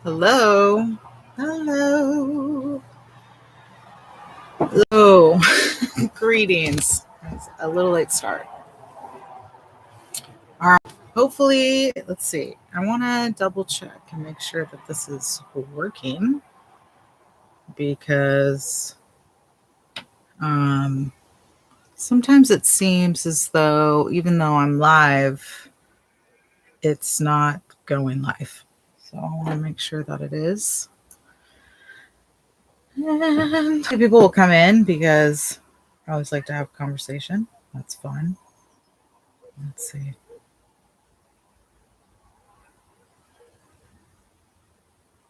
Hello. Hello. Hello. Greetings. It's a little late start. All right. Hopefully, let's see. I want to double check and make sure that this is working because um, sometimes it seems as though even though I'm live, it's not going live. So I want to make sure that it is. And people will come in because I always like to have a conversation. That's fun. Let's see.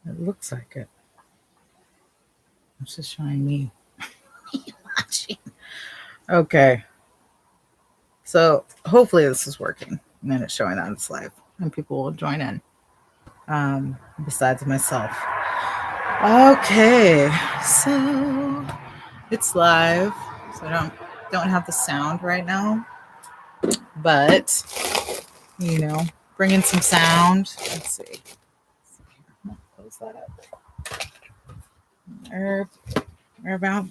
It looks like it. It's just showing me watching. Okay. So hopefully this is working. And then it's showing that it's live and people will join in. Besides myself. Okay. So it's live. So I don't have the sound right now. But bring in some sound. Let's see. Close that up. Where about?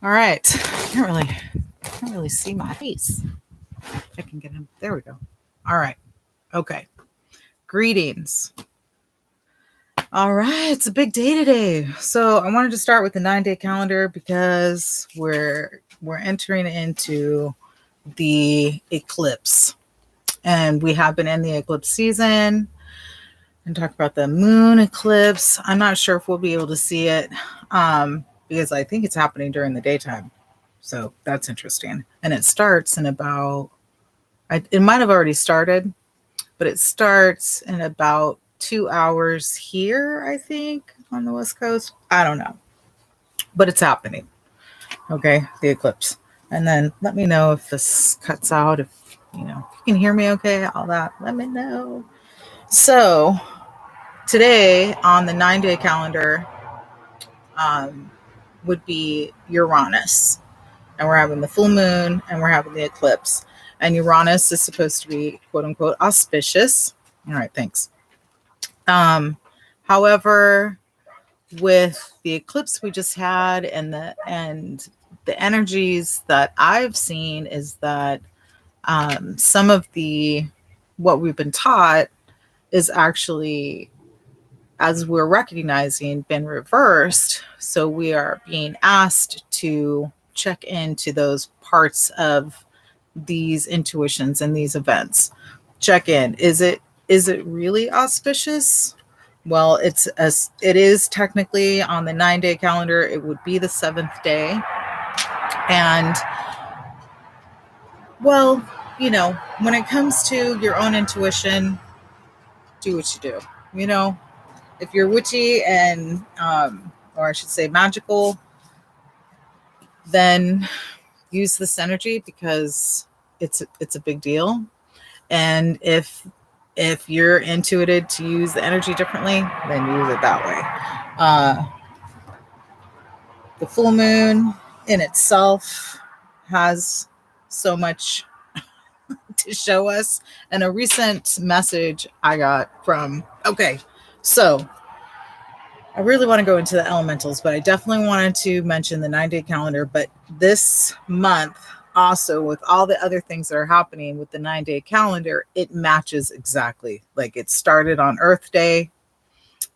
All right. I can't really see my face. I can get him. There we go. All right. Okay. Greetings. All right. It's a big day today. So I wanted to start with the 9-day calendar because we're entering into the eclipse. And we have been in the eclipse season and talk about the moon eclipse. I'm not sure if we'll be able to see it because I think it's happening during the daytime. So that's interesting. And it starts in about, it might have already started, but it starts in about 2 hours here, I think, on the West Coast. I don't know, but it's happening. Okay, the eclipse. And then let me know if this cuts out, if you can hear me okay, all that, let me know. So today on the 9-day calendar would be Uranus. And we're having the full moon and we're having the eclipse. And Uranus is supposed to be quote unquote auspicious. All right, thanks. However, with the eclipse we just had and the energies that I've seen is that some of what we've been taught is actually, as we're recognizing, been reversed. So we are being asked to check into those parts of these intuitions and these events. Check in. Is it really auspicious? Well, it is technically on the 9-day calendar. It would be the 7th day. And well, when it comes to your own intuition, do what you do. If you're witchy and or I should say magical, then use this energy because it's a big deal. And if you're intuited to use the energy differently, then use it that way. The full moon in itself has so much to show us. And a recent message I got from, so I really want to go into the elementals, but I definitely wanted to mention the 9-day calendar. But this month, also with all the other things that are happening with the 9-day calendar, it matches exactly. Like it started on Earth Day,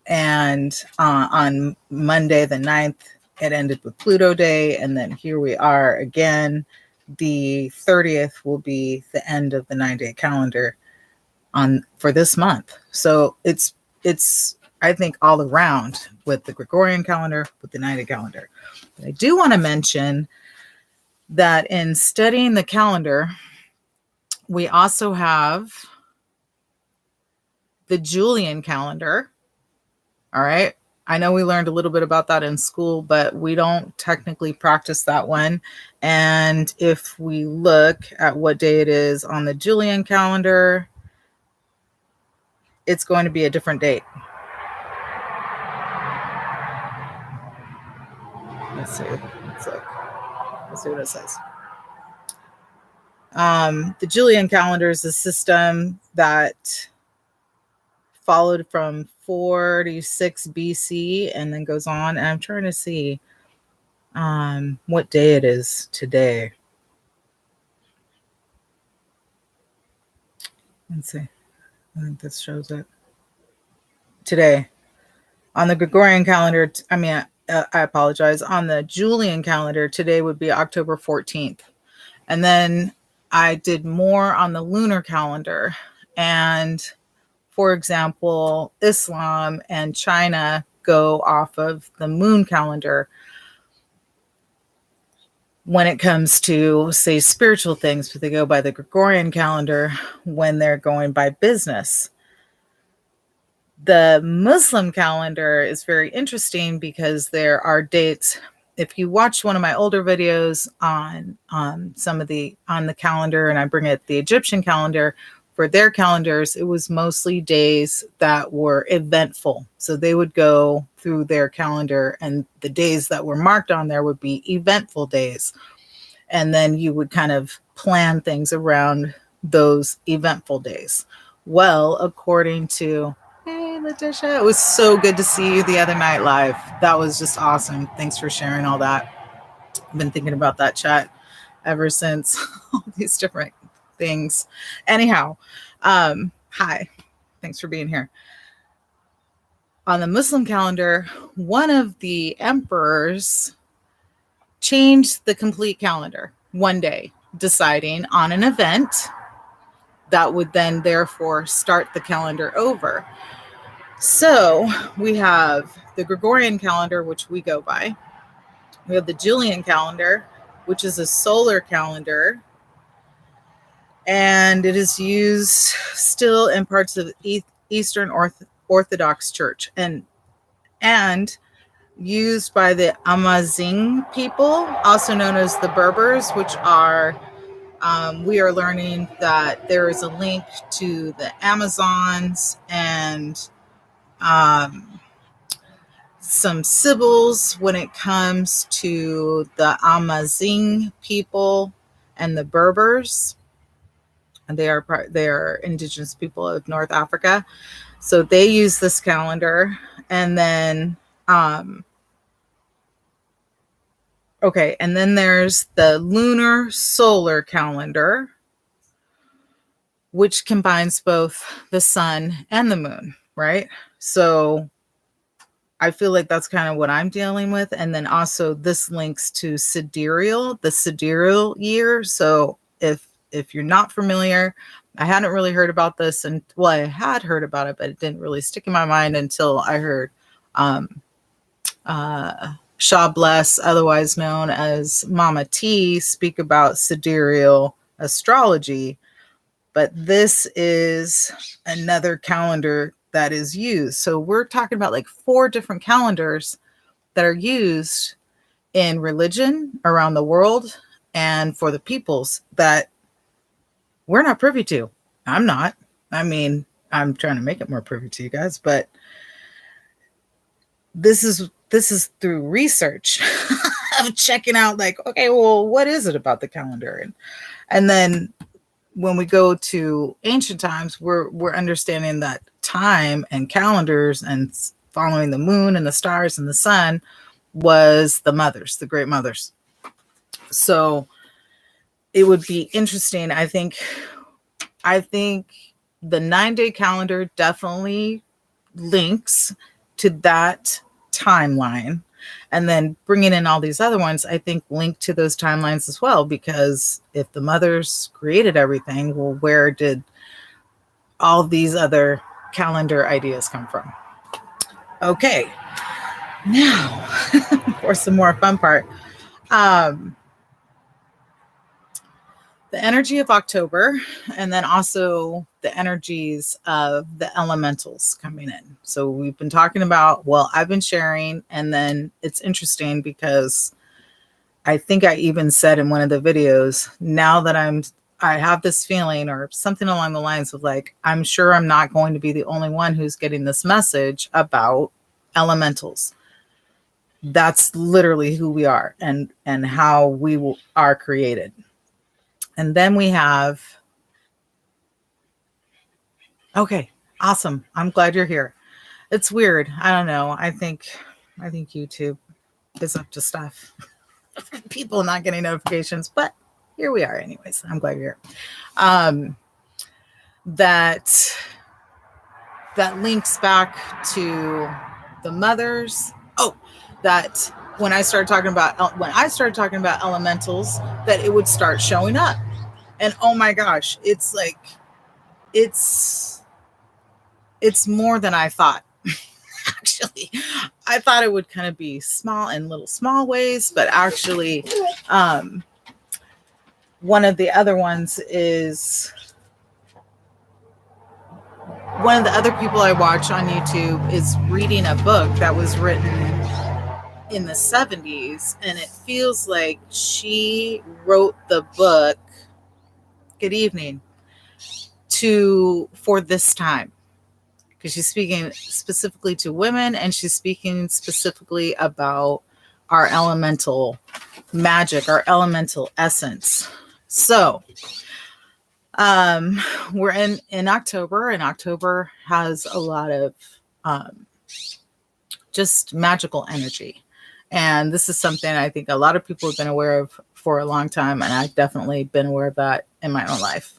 and on Monday the 9th, it ended with Pluto Day, and then here we are again. The 30th will be the end of the 9-day calendar for this month. So it's I think all around with the Gregorian calendar, with the 9-day calendar. But I do want to mention that in studying the calendar, we also have the Julian calendar. All right. I know we learned a little bit about that in school, but we don't technically practice that one. And if we look at what day it is on the Julian calendar, it's going to be a different date. Let's see. Let's look. Let's see what it says. The Julian calendar is a system that followed from 46 BC and then goes on. And I'm trying to see what day it is today. Let's see. I think this shows it. Today. On the Gregorian calendar, I apologize. On the Julian calendar, today would be October 14th. And then I did more on the lunar calendar. And for example, Islam and China go off of the moon calendar when it comes to, say, spiritual things, but they go by the Gregorian calendar when they're going by business. The Muslim calendar is very interesting because there are dates. If you watch one of my older videos on the calendar, and I bring it the Egyptian calendar, for their calendars, it was mostly days that were eventful. So they would go through their calendar, and the days that were marked on there would be eventful days. And then you would kind of plan things around those eventful days. Well, according to, hey, Letitia, it was so good to see you the other night live. That was just awesome. Thanks for sharing all that. I've been thinking about that chat ever since, all these different things. Anyhow, hi, thanks for being here. On the Muslim calendar, one of the emperors changed the complete calendar one day, deciding on an event that would then therefore start the calendar over. So we have the Gregorian calendar, which we go by. We have the Julian calendar, which is a solar calendar, and it is used still in parts of Eastern Orthodox Church and used by the Amazigh people, also known as the Berbers, which are, we are learning that there is a link to the Amazons and some Sibyls when it comes to the Amazigh people and the Berbers. And they are indigenous people of North Africa. So they use this calendar. And then, and then there's the lunar solar calendar, which combines both the sun and the moon, right? So I feel like that's kind of what I'm dealing with. And then also this links to sidereal, the sidereal year. So if you're not familiar, I hadn't really heard about this, and well, I had heard about it, but it didn't really stick in my mind until I heard Shaw Bless, otherwise known as Mama T, speak about sidereal astrology. But this is another calendar that is used. So we're talking about like 4 different calendars that are used in religion around the world and for the peoples that we're not privy to. I'm not. I mean, I'm trying to make it more privy to you guys, but this is through research of checking out, like, okay, well, what is it about the calendar? And then when we go to ancient times, we're understanding that time and calendars and following the moon and the stars and the sun was the mothers, the great mothers. So it would be interesting. I think the 9-day calendar definitely links to that timeline, and then bringing in all these other ones, I think, link to those timelines as well, because if the mothers created everything, well, where did all these other calendar ideas come from? Okay, now for some more fun part. The energy of October, and then also the energies of the elementals coming in. So we've been talking about, well, I've been sharing, and then it's interesting because I think I even said in one of the videos, now that I have this feeling or something along the lines of like, I'm sure I'm not going to be the only one who's getting this message about elementals. That's literally who we are and how we are created. And then we have, okay, Awesome. I'm glad you're here. It's weird. I don't know. I think YouTube is up to stuff. People not getting notifications, but here we are anyways. I'm glad you're here. Um that that links back to the mothers. Oh, that when I started talking about elementals, that it would start showing up. And oh my gosh, it's like it's it's more than I thought. Actually, I thought it would kind of be small in little small ways, but actually, um, one of the other ones is one of the other people I watch on YouTube is reading a book that was written in the 70s, and it feels like she wrote the book, good evening, to for this time, because she's speaking specifically to women, and she's speaking specifically about our elemental magic, our elemental essence. So we're in October, and October has a lot of just magical energy. And this is something I think a lot of people have been aware of for a long time, and I've definitely been aware of that in my own life.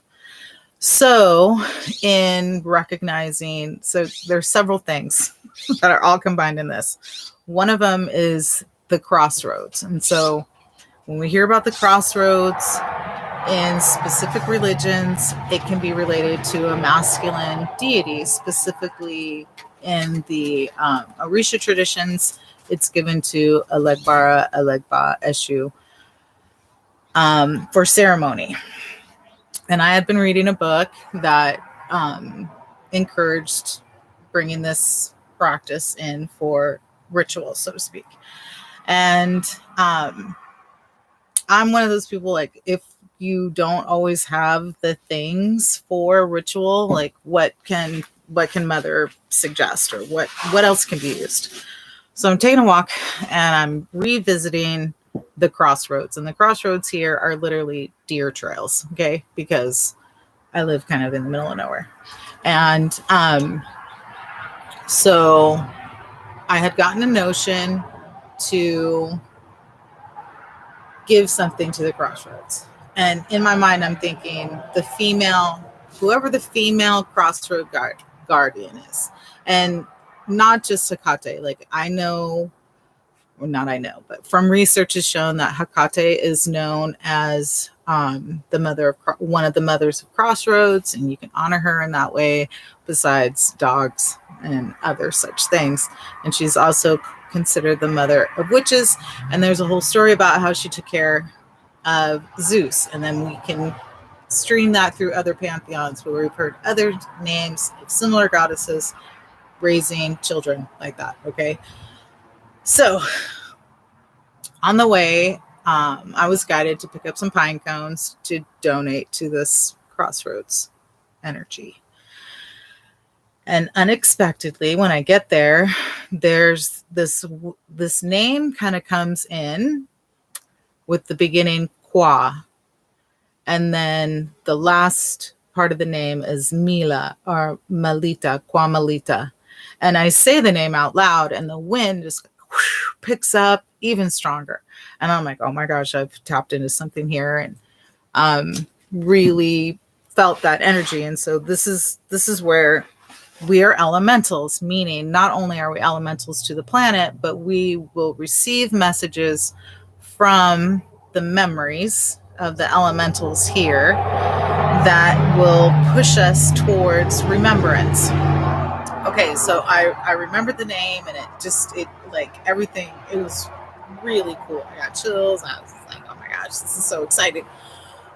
So in recognizing, so there's several things that are all combined in this. One of them is the crossroads. And so when we hear about the crossroads in specific religions, it can be related to a masculine deity. Specifically in the Orisha traditions, it's given to Elegbara, Elegba, Eshu for ceremony. And I had been reading a book that encouraged bringing this practice in for ritual, so to speak. And I'm one of those people, like, if you don't always have the things for ritual, like what can mother suggest, or what else can be used? So I'm taking a walk and I'm revisiting the crossroads, and the crossroads here are literally deer trails, okay, because I live kind of in the middle of nowhere. And so I had gotten a notion to give something to the crossroads, and in my mind I'm thinking whoever the female crossroad guardian is. And not just Hecate. Like, I know, or not I know, but from research has shown that Hecate is known as the mother of one of the mothers of crossroads, and you can honor her in that way, besides dogs and other such things. And she's also considered the mother of witches, and there's a whole story about how she took care of Zeus. And then we can stream that through other pantheons where we've heard other names of similar goddesses raising children like that. Okay, so on the way, I was guided to pick up some pine cones to donate to this crossroads energy. And unexpectedly, when I get there, there's this name kind of comes in with the beginning Kwa, and then the last part of the name is Mila, or Malita, Kwa Malita. And I say the name out loud, and the wind just picks up even stronger. And I'm like, oh my gosh, I've tapped into something here, and really felt that energy. And so this is where we are elementals, meaning not only are we elementals to the planet, but we will receive messages from the memories of the elementals here that will push us towards remembrance. Okay, so I remembered the name, and it like everything, it was really cool. I got chills. I was like, oh my gosh, this is so exciting.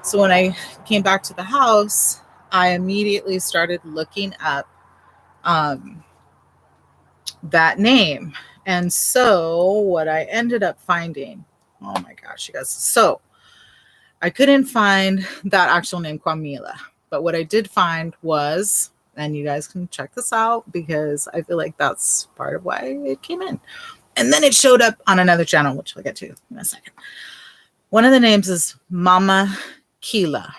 So when I came back to the house, I immediately started looking up that name. And so what I ended up finding, oh my gosh, you guys, so I couldn't find that actual name, Kwamila. But what I did find was, and you guys can check this out because I feel like that's part of why it came in. And then it showed up on another channel, which I'll get to in a second. One of the names is Mama Kila,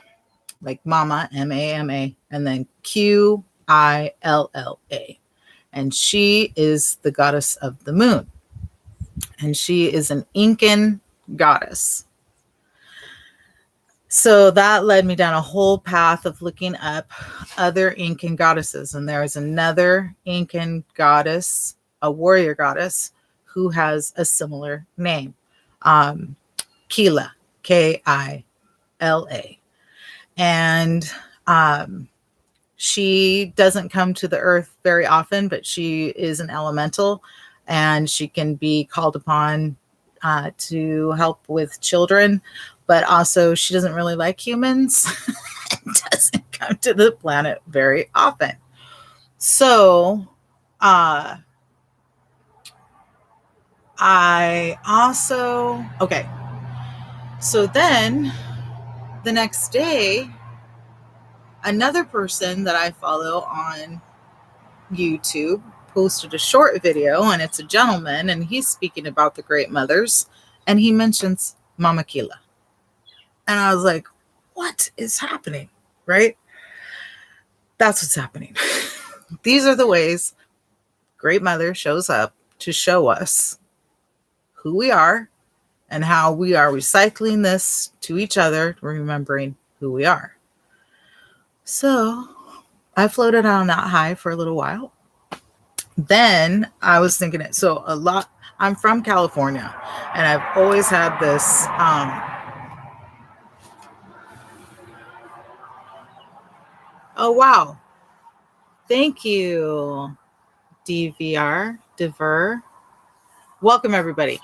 like Mama, M-A-M-A, and then Q-I-L-A. And she is the goddess of the moon. And she is an Incan goddess. So that led me down a whole path of looking up other Incan goddesses. And there is another Incan goddess, a warrior goddess, who has a similar name. Kila, Kila. And she doesn't come to the earth very often, but she is an elemental, and she can be called upon to help with children, but also she doesn't really like humans and doesn't come to the planet very often. So so then the next day, another person that I follow on YouTube posted a short video, and it's a gentleman, and he's speaking about the Great Mothers, and he mentions Mama Kila. And I was like, what is happening? Right? That's what's happening. These are the ways Great Mother shows up to show us who we are and how we are recycling this to each other, remembering who we are. So I floated on that high for a little while. Then I was thinking it. So I'm from California, and I've always had this, oh, wow. Thank you, Dever. Welcome, everybody.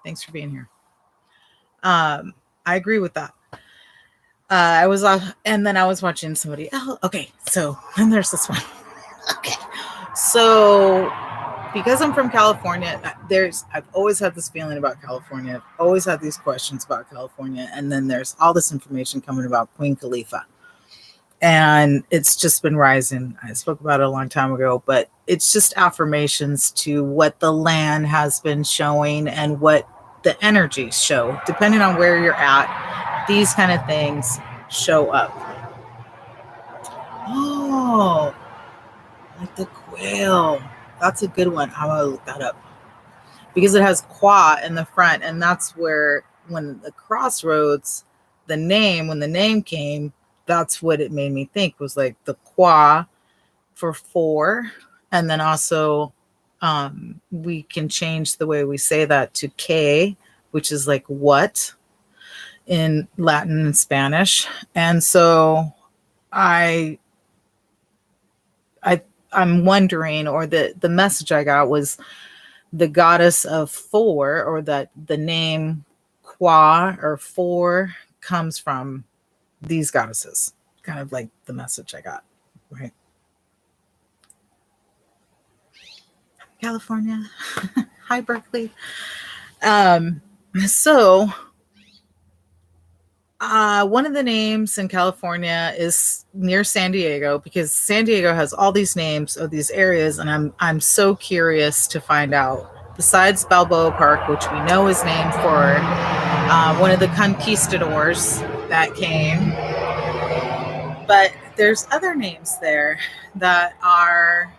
Thanks for being here. I agree with that. And then I was watching somebody else. Okay, so then there's this one. Okay, so because I'm from California, I've always had this feeling about California. I've always had these questions about California, and then there's all this information coming about Queen Khalifa, and it's just been rising. I spoke about it a long time ago, but it's just affirmations to what the land has been showing and what the energies show, depending on where you're at. These kind of things show up. Oh, like the quail. That's a good one. I'm going to look that up. Because it has Kwa in the front. And that's where, when the crossroads, when the name came, that's what it made me think, was like the Kwa for 4. And then also we can change the way we say that to K, which is like what in Latin and Spanish. And so I'm wondering, or the message I got was the goddess of 4, or that the name Kwa or 4 comes from these goddesses. Kind of like the message I got, right? California. Hi, Berkeley. So one of the names in California is near San Diego, because San Diego has all these names of these areas, and I'm so curious to find out. Besides Balboa Park, which we know is named for one of the conquistadors that came, but there's other names there that are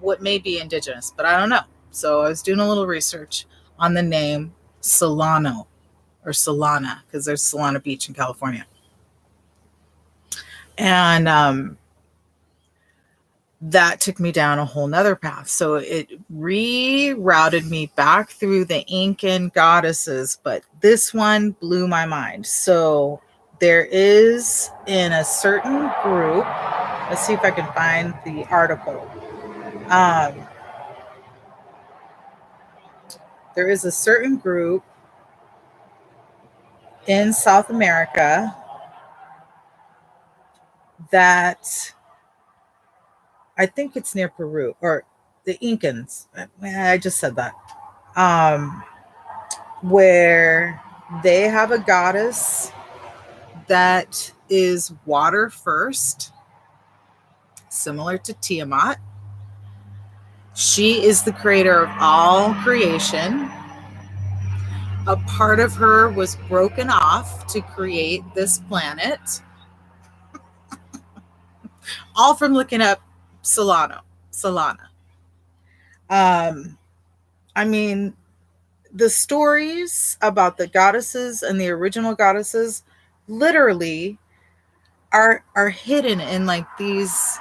what may be indigenous, but I don't know. So I was doing a little research on the name Solano, or Solana, because there's Solana Beach in California. And that took me down a whole nother path. So it rerouted me back through the Incan goddesses, but this one blew my mind. So there is, in a certain group, let's see if I can find the article. There is a certain group in South America that, I think it's near Peru, or the Incans. I just said that. Where they have a goddess that is water first, similar to Tiamat. She is the creator of all creation. A part of her was broken off to create this planet. All from looking up Solana. I mean, the stories about the goddesses and the original goddesses literally are hidden in like these.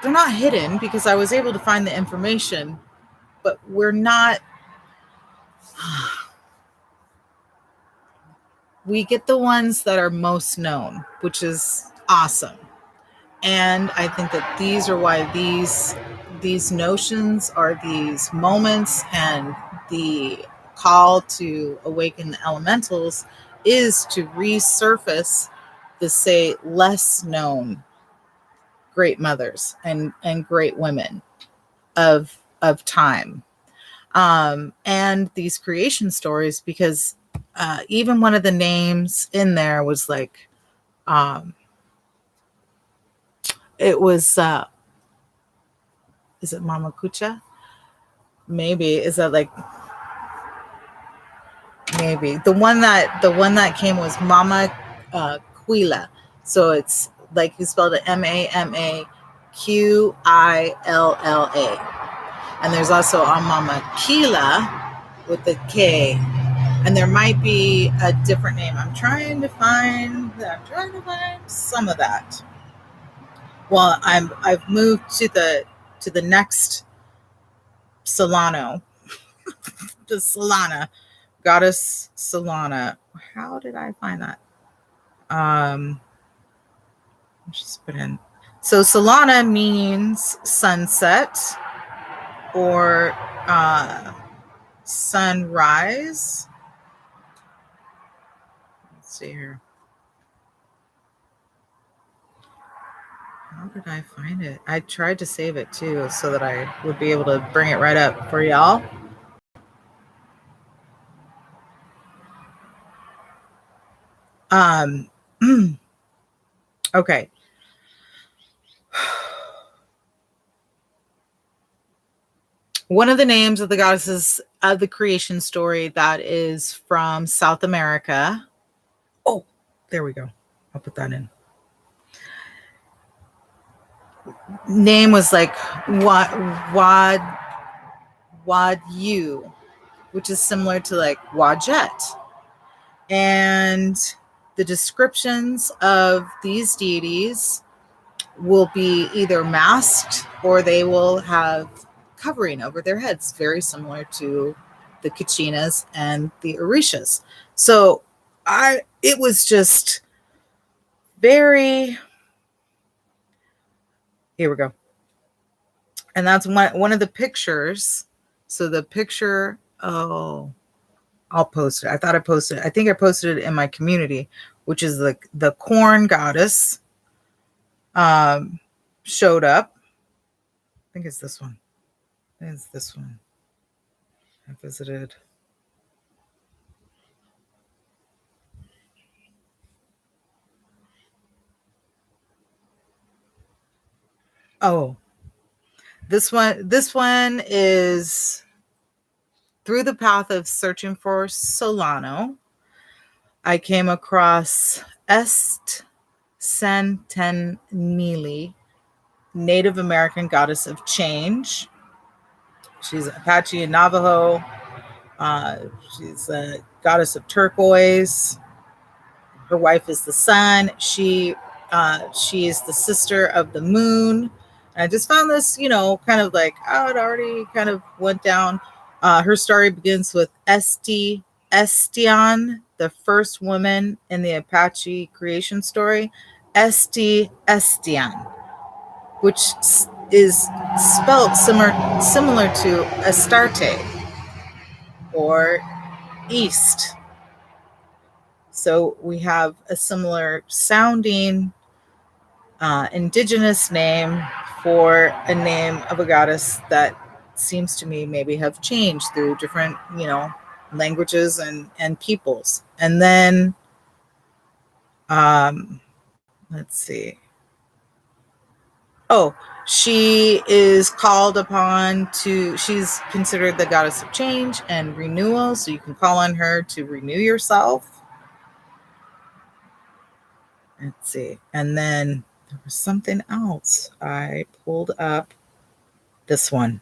They're not hidden because I was able to find the information, but we're not. We get the ones that are most known, which is awesome. And I think that these are why these notions are these moments, and the call to awaken the elementals is to resurface the, say, less known great mothers and great women of time, and these creation stories, because even one of the names in there was like, it was is it Mama Kucha? Maybe. Is that like, maybe the one that came was Mama Quila. So it's like you spelled it Mama Qilla. And there's also a Mama Kila with the K. And there might be a different name. I'm trying to find some of that. Well, I've moved to the next Solano. The Solana, goddess Solana. How did I find that? Just put in. So Solana means sunset or sunrise. Let's see here. How did I find it? I tried to save it too so that I would be able to bring it right up for y'all. Okay. One of the names of the goddesses of the creation story that is from South America. Oh, there we go. I'll put that in. Name was like Wadyu, which is similar to like Wajet. And the descriptions of these deities will be either masked or they will have covering over their heads, very similar to the Kachinas and the Orishas. So it was just very, here we go. And that's one of the pictures. So the picture, I'll post it. I thought I posted it. I think I posted it in my community, which is the corn goddess showed up. I think it's this one. It's this one. I visited. Oh, this one is through the path of searching for Solano. I came across Est Centennial, Native American goddess of change. She's Apache and Navajo. She's a goddess of turquoise. Her wife is the sun. She is the sister of the moon. And I just found this, kind of like, it already kind of went down. Her story begins with Estian, the first woman in the Apache creation story. Estian, which is spelled similar to Astarte or east. So we have a similar sounding indigenous name for a name of a goddess that seems to me maybe have changed through different, languages and peoples. And then, let's see. Oh, she is called upon she's considered the goddess of change and renewal. So you can call on her to renew yourself. Let's see. And then There was something else I pulled up. This one.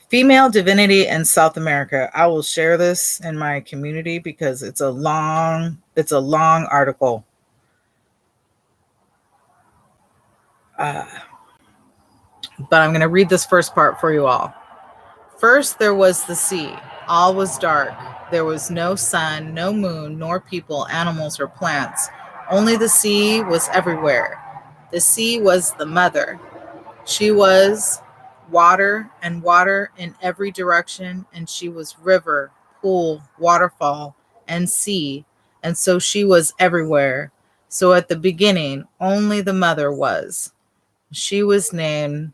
Female divinity in South America. I will share this in my community because it's a long article. But I'm going to read this first part for you all. First, there was the sea. All was dark. There was no sun, no moon, nor people, animals, or plants. Only the sea was everywhere. The sea was the mother. She was water and water in every direction, and she was river, pool, waterfall, and sea. And so she was everywhere. So at the beginning, only the mother was. She was named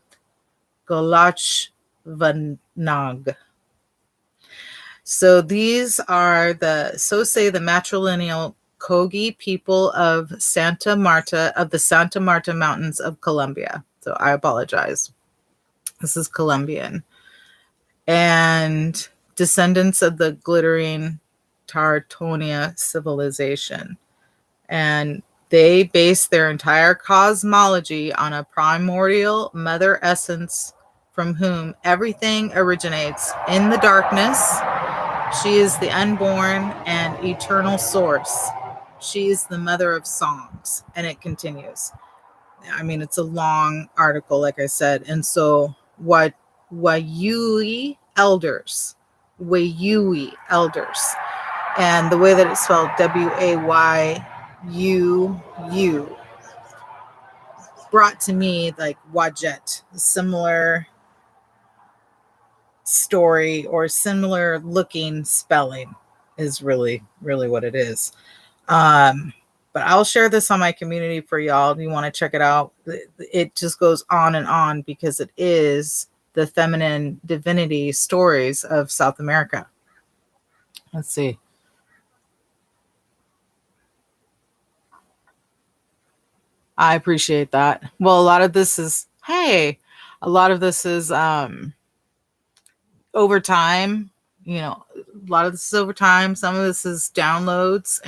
Golachvanag. So these are so say the matrilineal Kogi people of Santa Marta, of the Santa Marta Mountains of Colombia. So I apologize. This is Colombian. And descendants of the glittering Tartonia civilization. And they base their entire cosmology on a primordial mother essence from whom everything originates. In the darkness, she is the unborn and eternal source. She is the mother of songs. And it continues. I mean, it's a long article, like I said. And so what Wayui elders, and the way that it's spelled, Wayuu, brought to me like Wajet, a similar story or similar looking spelling is really, really what it is. But I'll share this on my community for y'all. If you want to check it out, it just goes on and on because it is the feminine divinity stories of South America. Let's see. I appreciate that. Well, a lot of this is over time. You know, a lot of this is over time. Some of this is downloads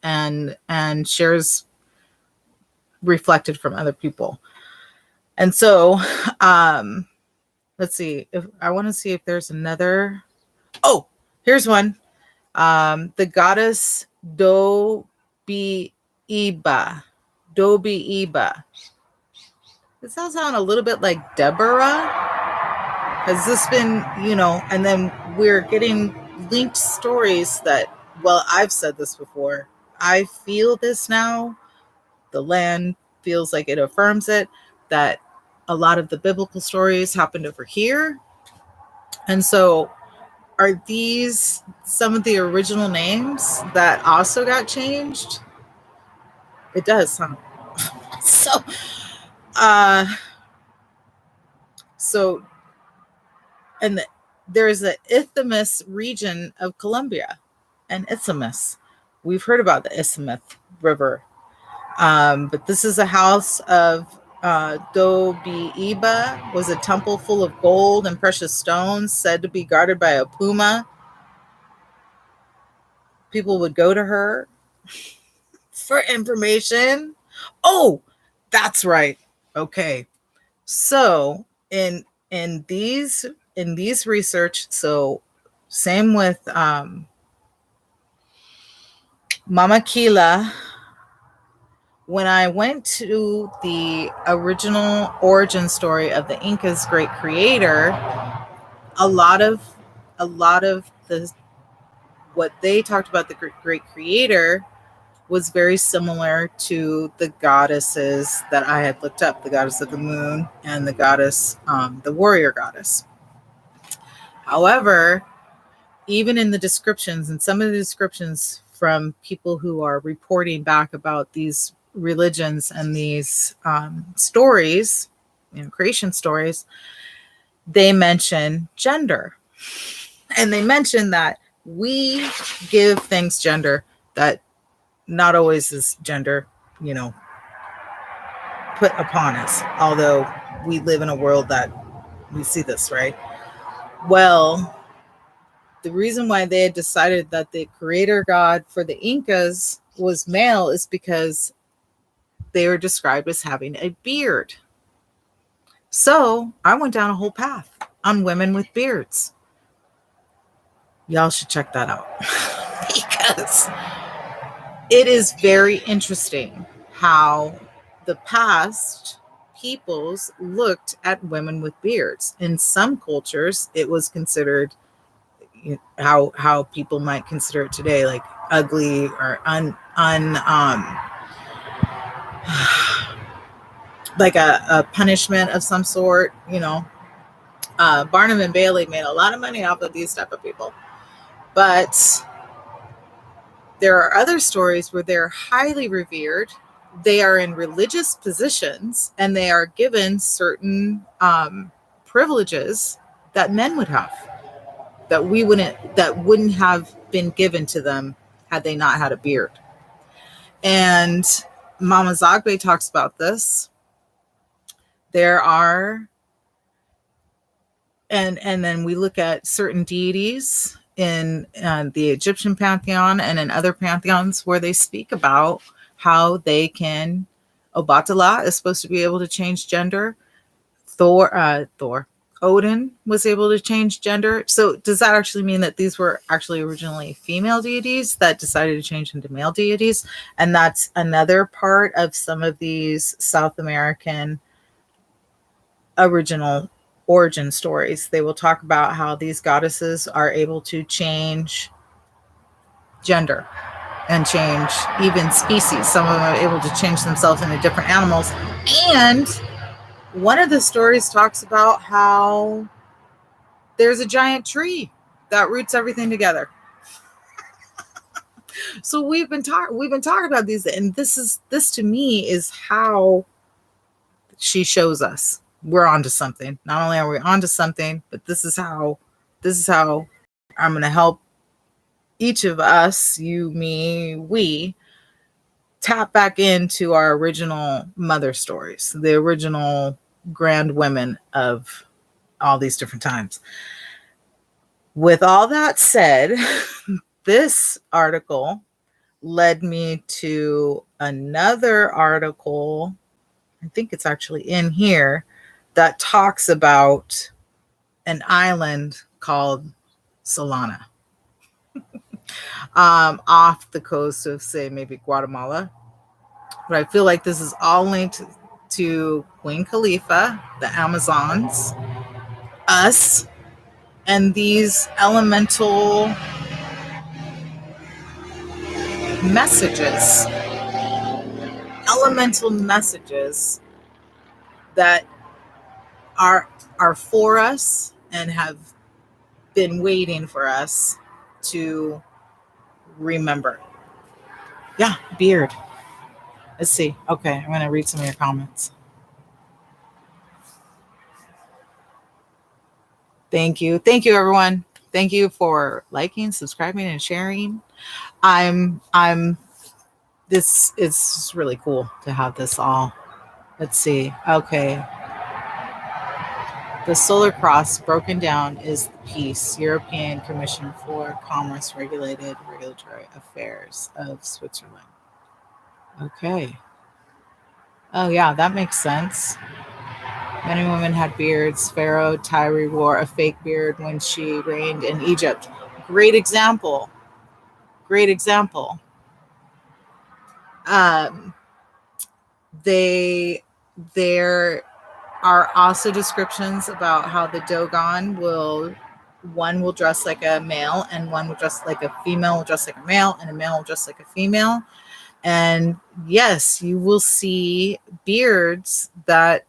and shares reflected from other people. And so, let's see if I want to see if there's another. Oh, here's one. The goddess Dobi Iba. Does that sound a little bit like Deborah? Has this been, and then we're getting linked stories that, well, I've said this before. I feel this now. The land feels like it affirms it, that a lot of the biblical stories happened over here. And so are these some of the original names that also got changed? It does, huh? And there's the Isthmus region of Colombia, and Isthmus. We've heard about the Isthmus River. But this is a house of Dobiiba, was a temple full of gold and precious stones, said to be guarded by a puma. People would go to her for information. Oh, that's right. Okay. So in these research, so same with Mama Kila. When I went to the original origin story of the Inca's great creator, a lot of the what they talked about the great creator was very similar to the goddesses that I had looked up, the goddess of the moon and the goddess, the warrior goddess. However, even in the descriptions, and some of the descriptions from people who are reporting back about these religions and these stories, creation stories, they mention gender. And they mention that we give things gender that not always is gender, put upon us, although we live in a world that we see this, right? Well, the reason why they had decided that the creator god for the Incas was male is because they were described as having a beard. So I went down a whole path on women with beards. Y'all should check that out because it is very interesting how the past peoples looked at women with beards. In some cultures, it was considered how people might consider it today, like ugly or like a punishment of some sort. Barnum and Bailey made a lot of money off of these type of people, but there are other stories where they're highly revered. They are in religious positions and they are given certain privileges that men would have, that wouldn't have been given to them had they not had a beard. And Mama Zagbe talks about this. There are, and then we look at certain deities in the Egyptian pantheon and in other pantheons where they speak about how they can. Obatala is supposed to be able to change gender. Odin was able to change gender. So does that actually mean that these were actually originally female deities that decided to change into male deities? And that's another part of some of these South American original origin stories. They will talk about how these goddesses are able to change gender and change even species. Some of them are able to change themselves into different animals. And one of the stories talks about how there's a giant tree that roots everything together. So we've been talking about these, and this to me is how she shows us we're onto something. Not only are we onto something, but this is how I'm going to help each of us, you, me, we, tap back into our original mother stories, the original grand women of all these different times. With all that said, this article led me to another article. I think it's actually in here that talks about an island called Solana off the coast of, say, maybe Guatemala. But I feel like this is all linked to Queen Khalifa, the Amazons, us, and these elemental messages that are for us and have been waiting for us to remember. Yeah, beard. Let's see. Okay, I'm going to read some of your comments. Thank you, everyone. Thank you for liking, subscribing, and sharing. This is really cool to have this all. Let's see. Okay. The Solar Cross broken down is the PEACE, European Commission for Commerce Regulatory Affairs of Switzerland. Okay. Oh yeah, that makes sense. Many women had beards. Pharaoh Tyre wore a fake beard when she reigned in Egypt. Great example. There are also descriptions about how the Dogon one will dress like a male and one will dress like a female, will dress like a male, and a male will dress like a female. And yes, you will see beards that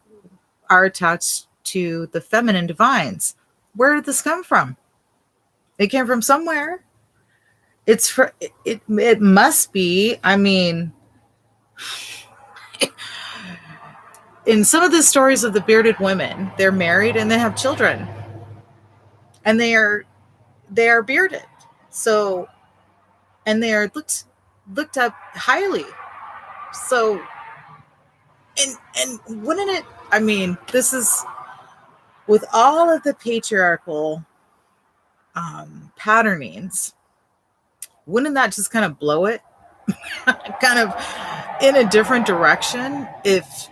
are attached to the feminine divines. Where did this come from? It came from somewhere. It must be, I mean, in some of the stories of the bearded women, they're married and they have children, and they are bearded. So, and they are looked up highly. So, and wouldn't it? I mean, this is with all of the patriarchal patternings. Wouldn't that just kind of blow it? Kind of in a different direction if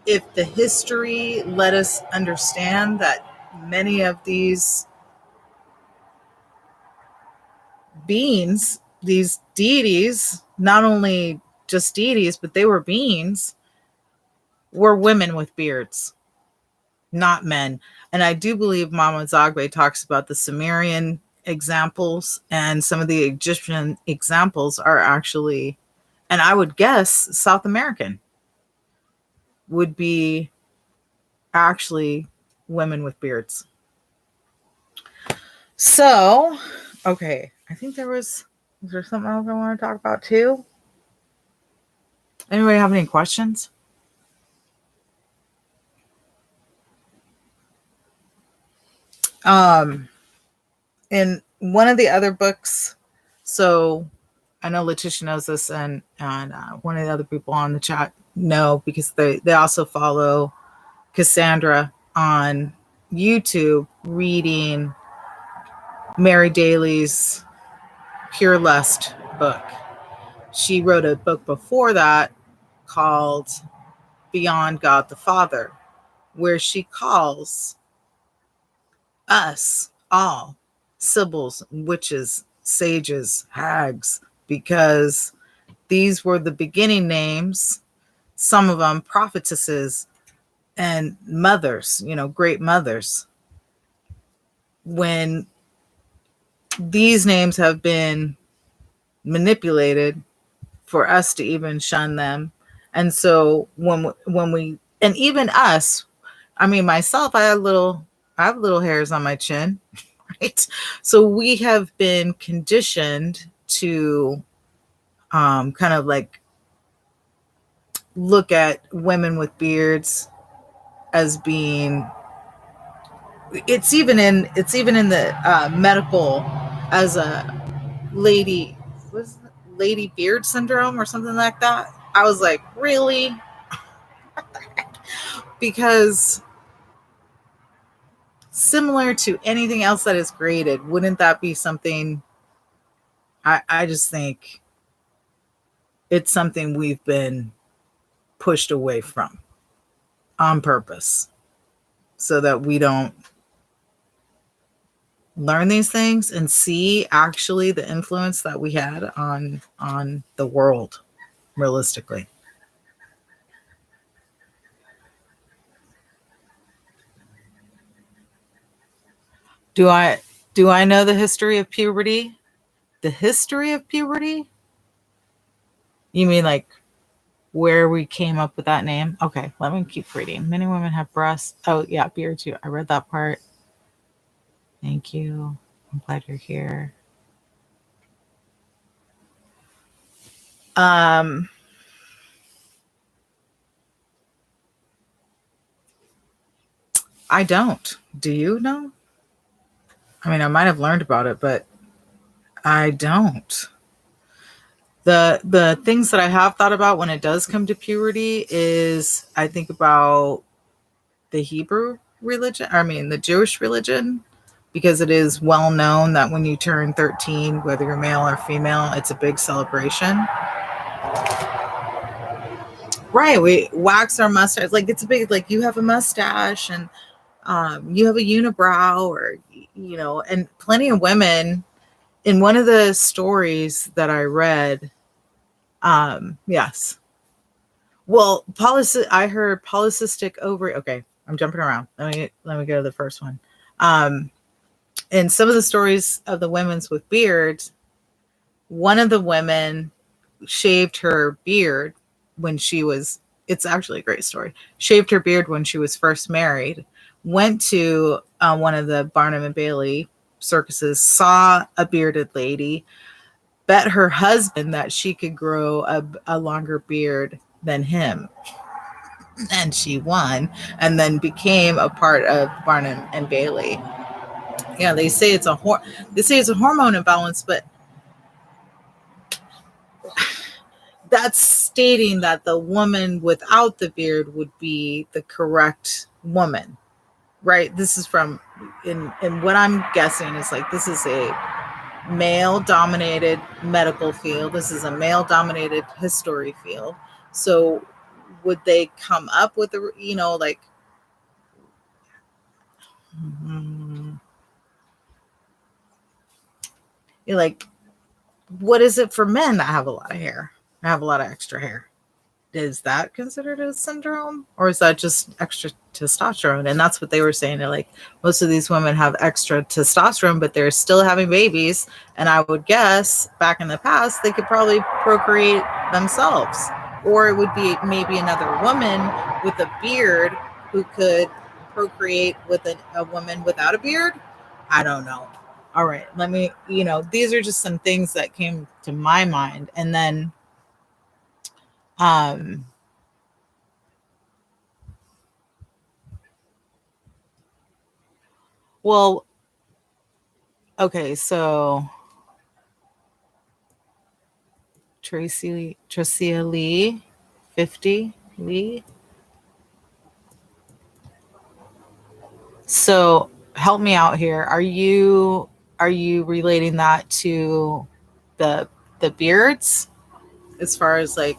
the history let us understand that many of these beings, these deities, not only just deities, but they were beings, were women with beards, not men. And I do believe Mama Zagbe talks about the Sumerian examples, and some of the Egyptian examples are actually, and I would guess South American would be actually women with beards. So, okay, I think is there something else I want to talk about too? Anybody have any questions? In one of the other books, so I know Letitia knows this, and one of the other people on the chat know, because they also follow Cassandra on YouTube, reading Mary Daly's Pure Lust book. She wrote a book before that called Beyond God the Father, where she calls us all sibyls, witches, sages, hags, because these were the beginning names, some of them prophetesses and mothers, great mothers. When these names have been manipulated for us to even shun them. And so when we, and even us, I mean, myself, I have little hairs on my chin, right? So we have been conditioned to kind of like look at women with beards as being, it's even in the medical, as a lady, was lady beard syndrome or something like that. I was like, really? Because similar to anything else that is created, wouldn't that be something? I just think it's something we've been pushed away from on purpose, so that we don't learn these things and see actually the influence that we had on the world, realistically. Do I know the history of puberty? The history of puberty? You mean like where we came up with that name? Okay, let me keep reading. Many women have breasts. Oh yeah, beard too. I read that part. Thank you. I'm glad you're here. I don't. Do you know? I mean, I might have learned about it, but I don't. The things that I have thought about when it does come to puberty is, I think about the Hebrew religion, the Jewish religion, because it is well known that when you turn 13, whether you're male or female, it's a big celebration. Right. We wax our mustache. Like, it's a big, like, you have a mustache, and you have a unibrow, or, and plenty of women, in one of the stories that I read, yes. Well, I heard polycystic ovary. Okay, I'm jumping around. Let me go to the first one. In some of the stories of the women's with beards, one of the women shaved her beard when she was, it's actually a great story, shaved her beard when she was first married, went to one of the Barnum and Bailey circuses, saw a bearded lady, bet her husband that she could grow a longer beard than him, and she won, and then became a part of Barnum and Bailey. Yeah, they say it's a hormone imbalance, but that's stating that the woman without the beard would be the correct woman, right? This is from, in what I'm guessing is, like, this is a male dominated medical field. This is a male dominated history field. So would they come up with a, like, like, what is it for men that have a lot of hair, have a lot of extra hair? Is that considered a syndrome, or is that just extra testosterone? And that's what they were saying. They're like, most of these women have extra testosterone, but they're still having babies. And I would guess back in the past, they could probably procreate themselves, or it would be maybe another woman with a beard who could procreate with a woman without a beard. I don't know. All right, let me, these are just some things that came to my mind. And then, um, well, okay, so Tracia Lee, 50 Lee. So help me out here. Are you relating that to the beards as far as like,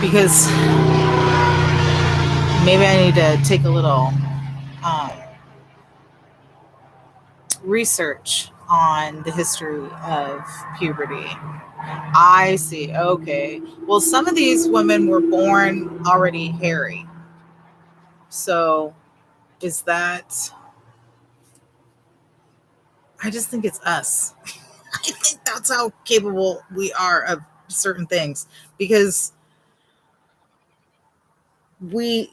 because maybe I need to take a little um, research on the history of puberty. I see. Okay. Well, some of these women were born already hairy. So is that, I just think it's us. I think that's how capable we are of certain things, because we,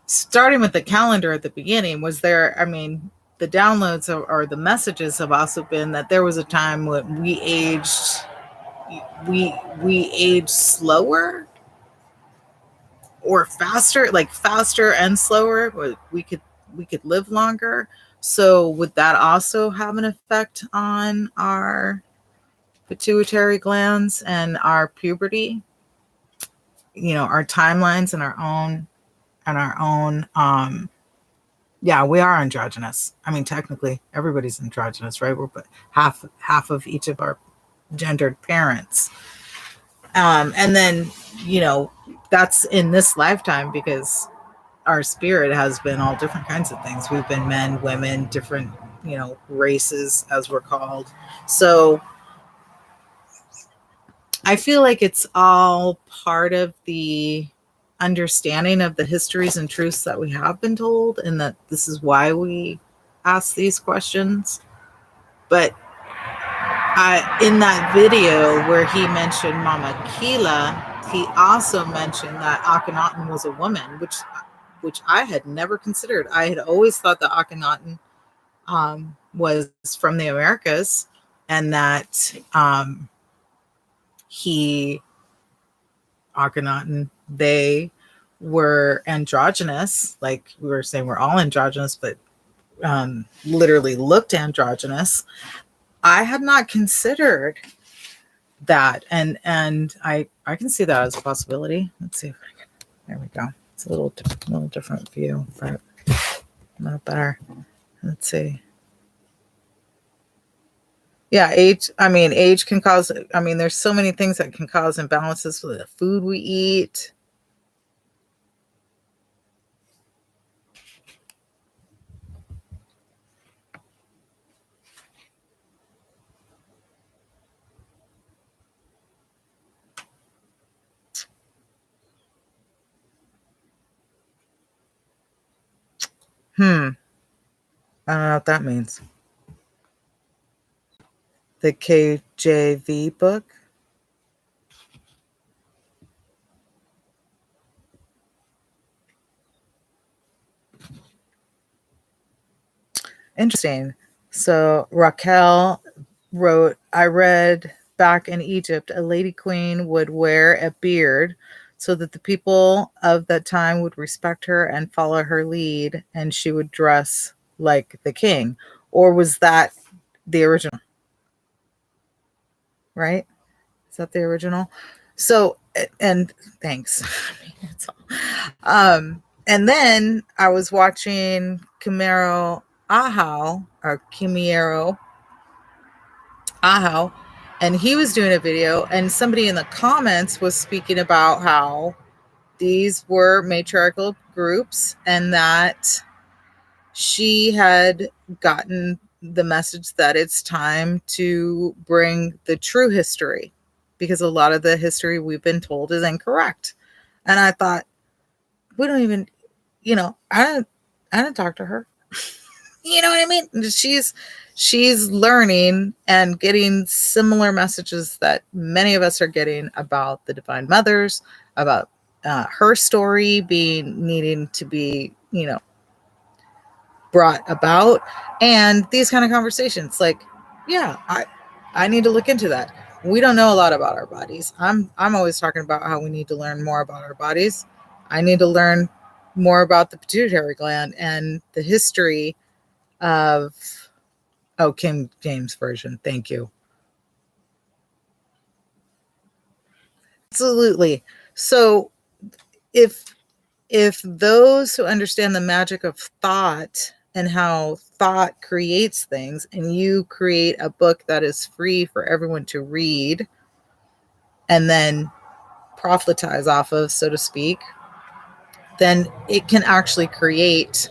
starting with the calendar at the beginning, was there, I mean, the downloads or the messages have also been that there was a time when we aged slower or faster, like faster and slower. We could live longer. So would that also have an effect on our pituitary glands and our puberty? Our timelines and our own. Yeah, we are androgynous. I mean, technically, everybody's androgynous, right? We're but half of each of our gendered parents. And then, that's in this lifetime, because our spirit has been all different kinds of things. We've been men, women, different, races, as we're called. So I feel like it's all part of the understanding of the histories and truths that we have been told, and that this is why we ask these questions. But in that video where he mentioned Mama Kila, he also mentioned that Akhenaten was a woman, which I had never considered. I had always thought that Akhenaten was from the Americas, and that Akhenaten, they were androgynous. Like we were saying, we're all androgynous, but literally looked androgynous. I had not considered that, and I can see that as a possibility. Let's see if I can. There we go. It's a little different view, but not better. Let's see. Yeah, age can cause. I mean, there's so many things that can cause imbalances with the food we eat. I don't know what that means. The KJV book. Interesting. So Raquel wrote, I read back in Egypt, a lady queen would wear a beard so that the people of that time would respect her and follow her lead, and she would dress like the king. Or was that the original? Right? Is that the original? So, and thanks. And then I was watching Kimero Ahau, or Kimiero Ahau, and he was doing a video, and somebody in the comments was speaking about how these were matriarchal groups and that she had gotten the message that it's time to bring the true history because a lot of the history we've been told is incorrect. And I thought, we don't even, I didn't talk to her. You know what I mean? She's learning and getting similar messages that many of us are getting about the divine mothers, about her story being needing to be, brought about, and these kind of conversations. Like, yeah, I need to look into that. We don't know a lot about our bodies. I'm always talking about how we need to learn more about our bodies. I need to learn more about the pituitary gland and the history of King James version. Thank you. Absolutely. So if those who understand the magic of thought and how thought creates things, and you create a book that is free for everyone to read and then proselytize off of, so to speak, then it can actually create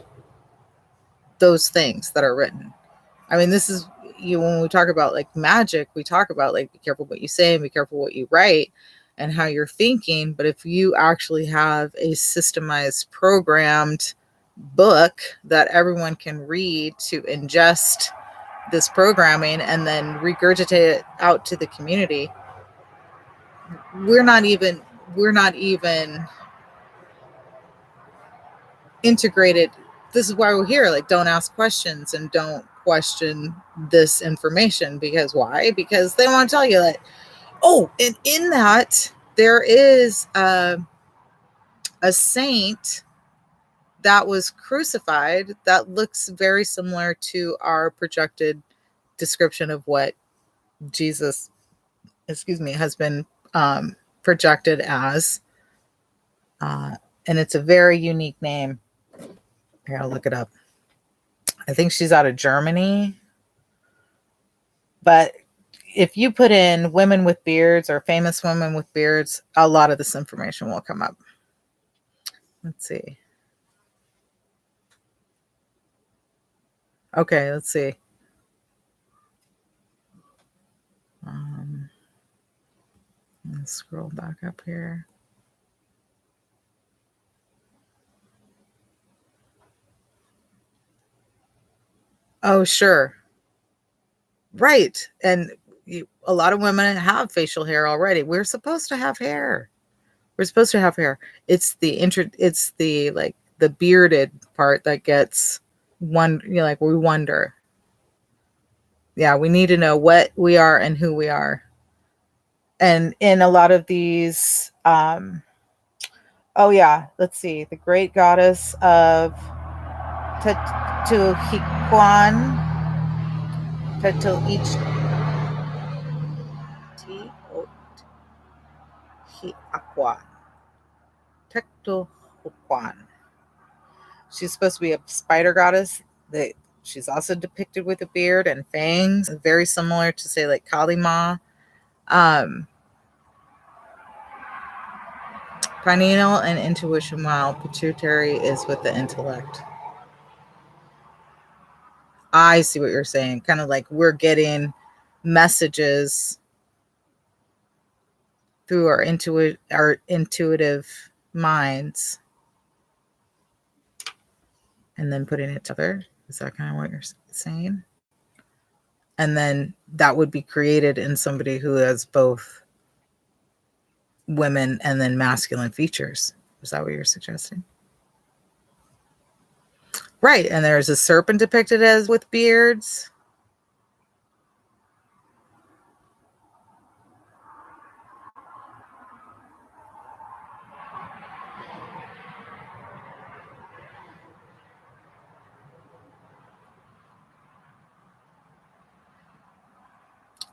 those things that are written. I mean, this is when we talk about like magic, we talk about like be careful what you say and be careful what you write and how you're thinking. But if you actually have a systemized, programmed book that everyone can read to ingest this programming and then regurgitate it out to the community, we're not even integrated. This is why we're here. Like, don't ask questions and don't question this information. Because why? Because they want to tell you that, oh, and in that there is a saint that was crucified that looks very similar to our projected description of what Jesus, has been projected as. And it's a very unique name. Here, I'll look it up. I think she's out of Germany. But if you put in women with beards or famous women with beards, a lot of this information will come up. Let's see. Okay, let's see. Let's scroll back up here. Oh, sure. Right. And a lot of women have facial hair already. We're supposed to have hair. We're supposed to have hair. It's the like the bearded part that gets one, like we wonder. Yeah, we need to know what we are and who we are. And in a lot of these oh yeah, let's see. The great goddess of Teotihuacan, Teotihuacan. She's supposed to be a spider goddess. She's also depicted with a beard and fangs, very similar to, say, like Kali Ma. Pineal and intuition, while pituitary is with the intellect. I see what you're saying. Kind of like we're getting messages through our intuitive minds and then putting it together. Is that kind of what you're saying? And then that would be created in somebody who has both women and then masculine features. Is that what you're suggesting? Right. And there's a serpent depicted as with beards.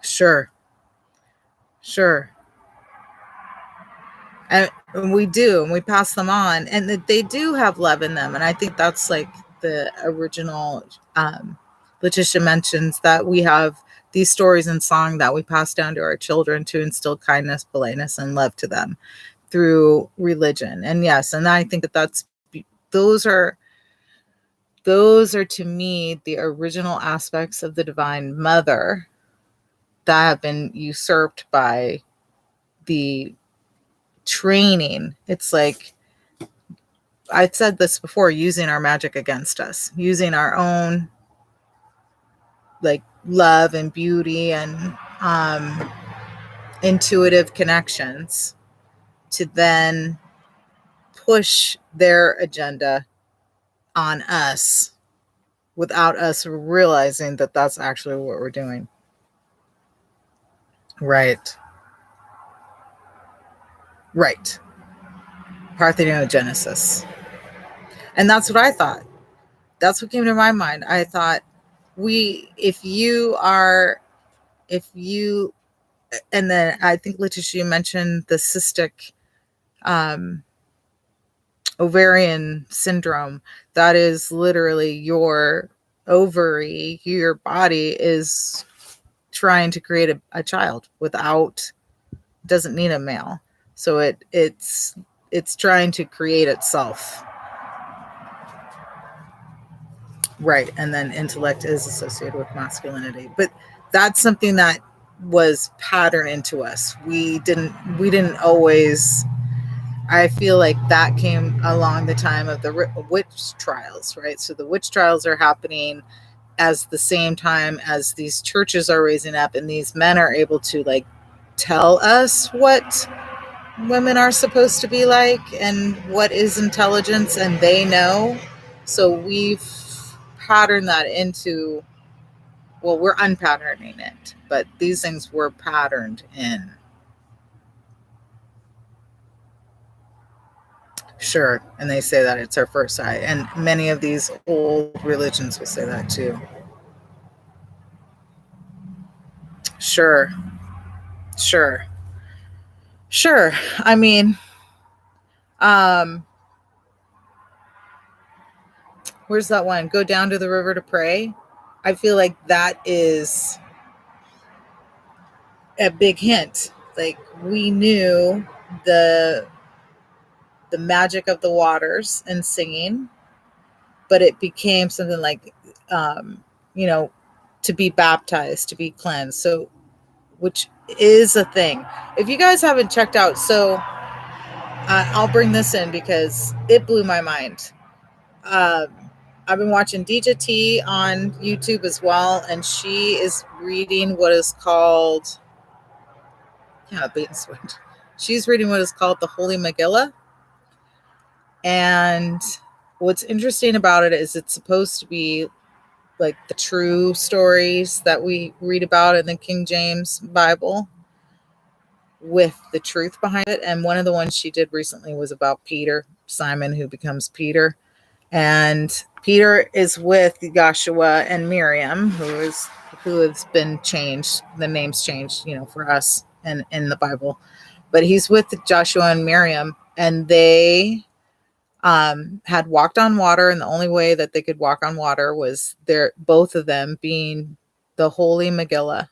Sure. And And we do, and we pass them on, and that they do have love in them. And I think that's like the original. Letitia mentions that we have these stories in song that we pass down to our children to instill kindness, politeness, and love to them through religion. And yes, and I think that those are those are to me the original aspects of the Divine Mother that have been usurped by the training. It's like I've said this before, using our magic against us, using our own like love and beauty and intuitive connections to then push their agenda on us without us realizing that that's actually what we're doing. Right. Right. Parthenogenesis. And that's what I thought. That's what came to my mind. I thought if you, and then I think Letitia mentioned the cystic ovarian syndrome. That is literally your ovary, your body is trying to create a child without, doesn't need a male. So it's trying to create itself. Right. And then intellect is associated with masculinity. But that's something that was patterned into us. We didn't always, I feel like that came along the time of the witch trials, right? So the witch trials are happening as the same time as these churches are raising up, and these men are able to like tell us what women are supposed to be like and what is intelligence, and they know. So we've patterned that into, well, we're unpatterning it, but these things were patterned in. Sure. And they say that it's our first eye. And many of these old religions will say that too. Sure. Sure. Sure. I mean, um, where's that one? Go down to the river to pray. I feel like that is a big hint. Like we knew the the magic of the waters and singing, but it became something like, um, you know, to be baptized, to be cleansed. So, which is a thing. If you guys haven't checked out, so I'll bring this in because it blew my mind. Um, I've been watching Deja T on YouTube as well, and she is reading what is called, yeah, bait and switch. She's reading what is called the Holy Megillah. And what's interesting about it is it's supposed to be like the true stories that we read about in the King James Bible with the truth behind it. And one of the ones she did recently was about Peter, Simon, who becomes Peter. And Peter is with Joshua and Miriam, who has been changed. The name's changed, for us and in the Bible. But he's with Joshua and Miriam, and they had walked on water, and the only way that they could walk on water was both of them being the Holy Megillah.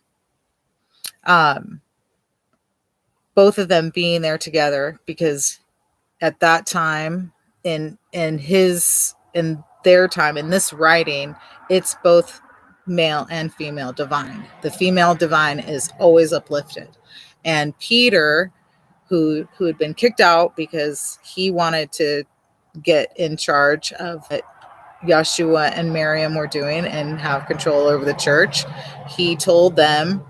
Both of them being there together, because at that time, in their time, in this writing, it's both male and female divine. The female divine is always uplifted, and Peter, who had been kicked out because he wanted to get in charge of what Yeshua and Miriam were doing and have control over the church, he told them,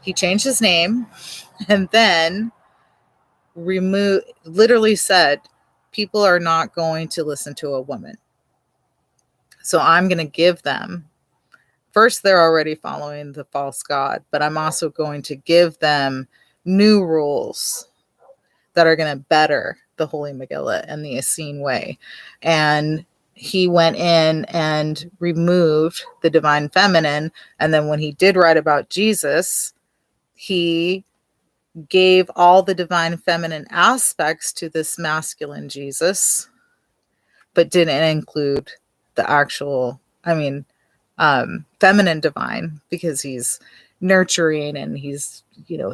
he changed his name, and then literally said, people are not going to listen to a woman. So I'm going to give them, first, they're already following the false god, but I'm also going to give them new rules that are going to better the Holy Megillah and the Essene way. And he went in and removed the divine feminine. And then when he did write about Jesus, he gave all the divine feminine aspects to this masculine Jesus, but didn't include the actual, feminine divine, because he's nurturing and he's,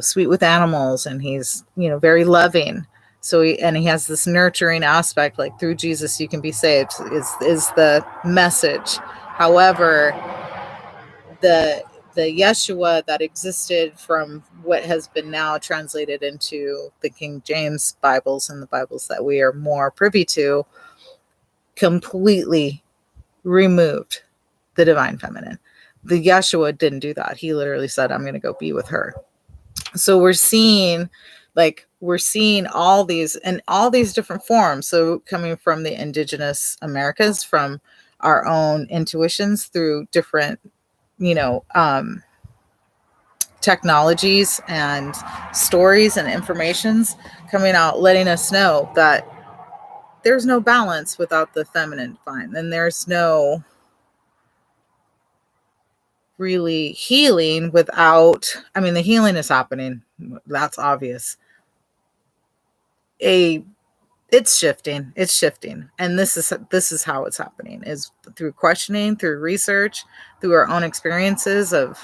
sweet with animals, and he's, very loving. So he has this nurturing aspect, like through Jesus you can be saved, is the message. However, the Yeshua that existed from what has been now translated into the King James Bibles and the Bibles that we are more privy to, completely removed the divine feminine. The Yeshua didn't do that. He literally said, I'm going to go be with her. So we're seeing all these and all these different forms. So coming from the indigenous Americas, from our own intuitions, through different, technologies and stories and informations coming out, letting us know that there's no balance without the feminine divine, and there's no really healing without, the healing is happening. That's obvious. It's shifting. And this is how it's happening, is through questioning, through research, through our own experiences of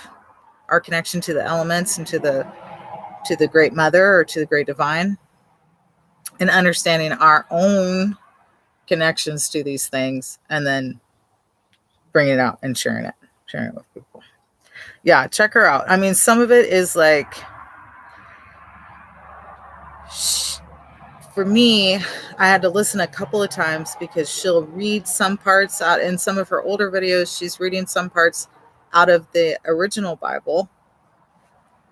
our connection to the elements and to the great mother, or to the great divine, and understanding our own connections to these things, and then bringing it out and sharing it with people. Yeah, check her out. Some of it is like, for me, I had to listen a couple of times, because she'll read some parts out in some of her older videos. She's reading some parts out of the original Bible,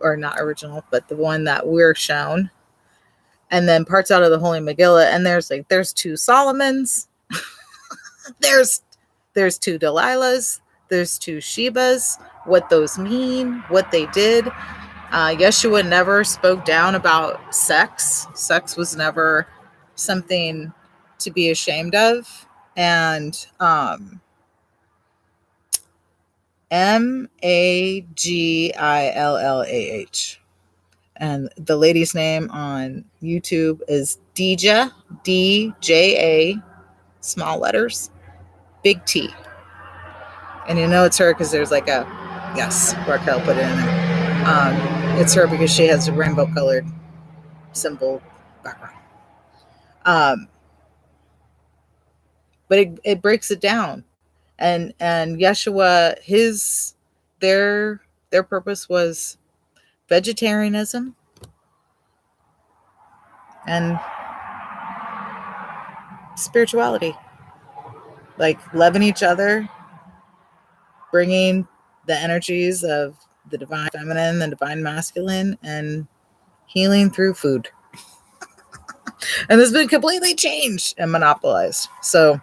or not original, but the one that we're shown, and then parts out of the Holy Megillah. And there's two Solomons, there's two Delilahs, there's two Shebas, what those mean, what they did. Yeshua never spoke down about sex. Sex was never something to be ashamed of. And Magillah. And the lady's name on YouTube is Deja, DJA, small letters, big T. And it's her because there's like a, yes, Raquel put it in there. It's her because she has a rainbow colored symbol background. But it breaks it down. And Yeshua, their purpose was vegetarianism and spirituality, like loving each other, bringing the energies of the divine feminine, the divine masculine, and healing through food. And this has been completely changed and monopolized. So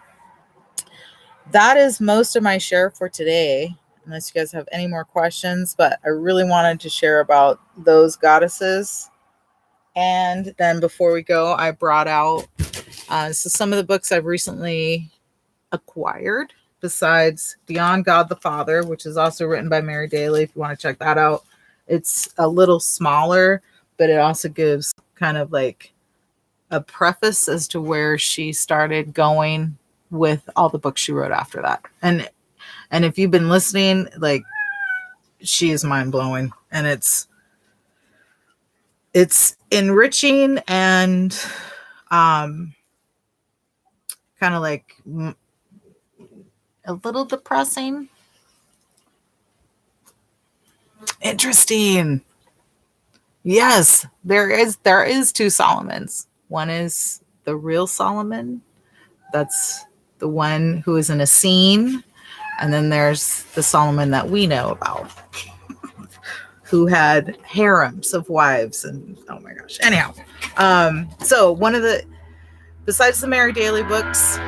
that is most of my share for today, unless you guys have any more questions. But I really wanted to share about those goddesses. And then before we go, I brought out so some of the books I've recently acquired, besides Beyond God the Father, which is also written by Mary Daly, if you want to check that out. It's a little smaller, but it also gives kind of like a preface as to where she started going with all the books she wrote after that. And if you've been listening, like, she is mind-blowing, and it's enriching and kind of like a little depressing. Interesting. Yes, there is two Solomons. One is the real Solomon. That's the one who is in a scene. And then there's the Solomon that we know about, who had harems of wives, and oh my gosh. Anyhow, so one of the, besides the Mary Daly books,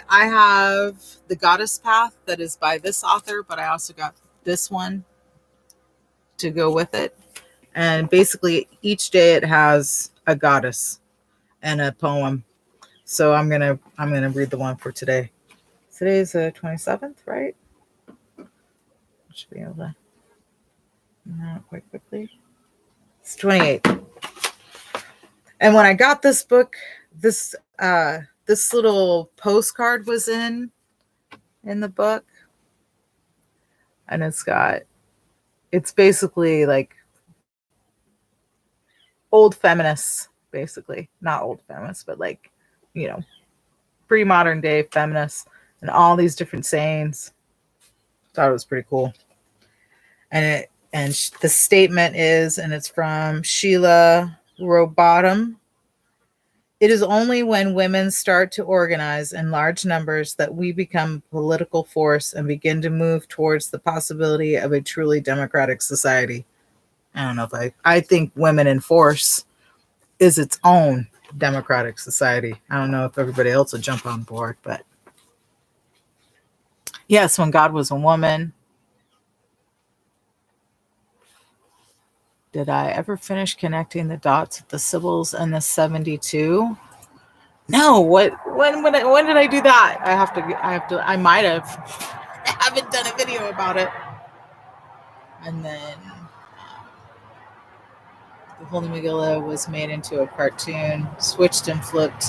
I have The Goddess Path, that is by this author, but I also got this one to go with it. And basically each day it has a goddess and a poem. So I'm gonna read the one for today. Today's the 27th, right? Should be able to quite quickly. It's 28th. And when I got this book, this little postcard was in the book, and it's basically like old feminists, basically. Not old feminists, but like, pre-modern day feminists and all these different sayings. Thought it was pretty cool. And the statement is, and it's from Sheila Rowbottom. It is only when women start to organize in large numbers that we become a political force and begin to move towards the possibility of a truly democratic society. I don't know if I think women in force is its own democratic society. I don't know if everybody else will jump on board, but yes, when God was a woman. Did I ever finish connecting the dots with the Sibyls and the 72? No. When did I do that? I might have. I haven't done a video about it. And then the Holy Megillah was made into a cartoon, switched and flipped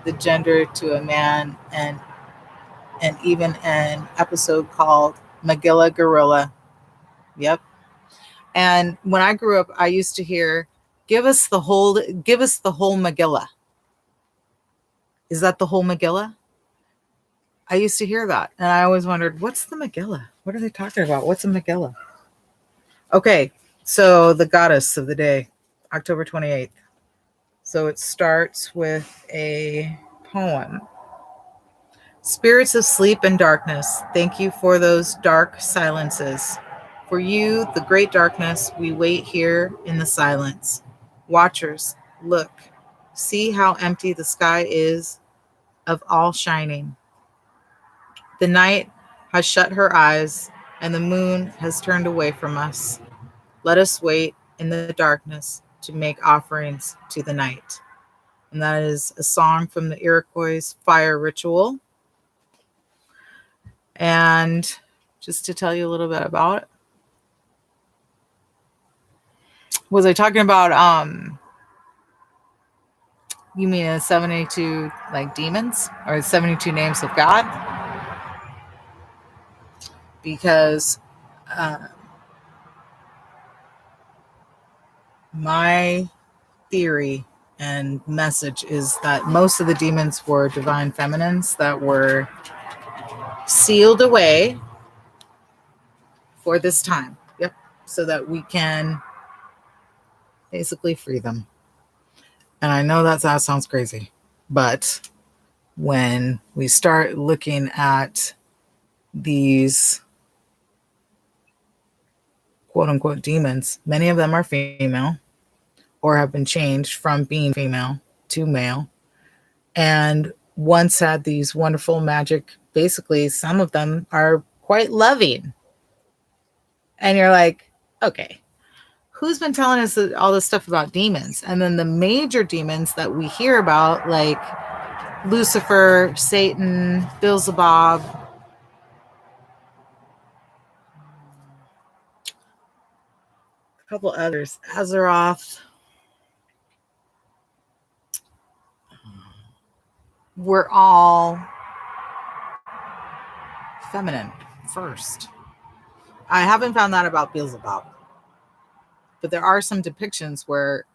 the gender to a man, and even an episode called Megillah Gorilla. Yep. And when I grew up, I used to hear, give us the whole Megillah. Is that the whole Megillah? I used to hear that. And I always wondered, what's the Megillah? What are they talking about? What's a Megillah? Okay. So the goddess of the day, October 28th. So it starts with a poem. Spirits of sleep and darkness, thank you for those dark silences. For you, the great darkness, we wait here in the silence. Watchers, look, see how empty the sky is of all shining. The night has shut her eyes, and the moon has turned away from us. Let us wait in the darkness to make offerings to the night. And that is a song from the Iroquois fire ritual. And just to tell you a little bit about it. Was I talking about you mean the 72 like demons or the 72 names of God? Because my theory and message is that most of the demons were divine feminines that were sealed away for this time. Yep. So that we can basically free them. And I know that sounds crazy, but when we start looking at these quote unquote demons, many of them are female or have been changed from being female to male, and once had these wonderful magic. Basically, some of them are quite loving. And you're like, okay, who's been telling us all this stuff about demons? And then the major demons that we hear about, like Lucifer, Satan, Beelzebub, a couple others, Azeroth, were all feminine first. I haven't found that about Beelzebub, but there are some depictions where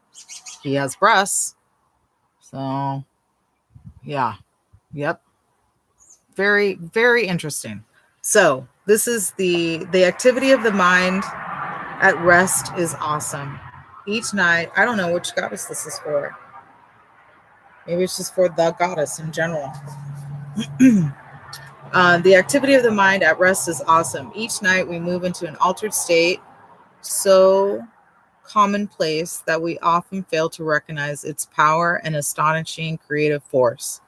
he has breasts. So, yeah. Yep. Very, very interesting. So, this is the activity of the mind at rest is awesome. Each night, I don't know which goddess this is for. Maybe it's just for the goddess in general. The activity of the mind at rest is awesome. Each night we move into an altered state, so commonplace that we often fail to recognize its power and astonishing creative force.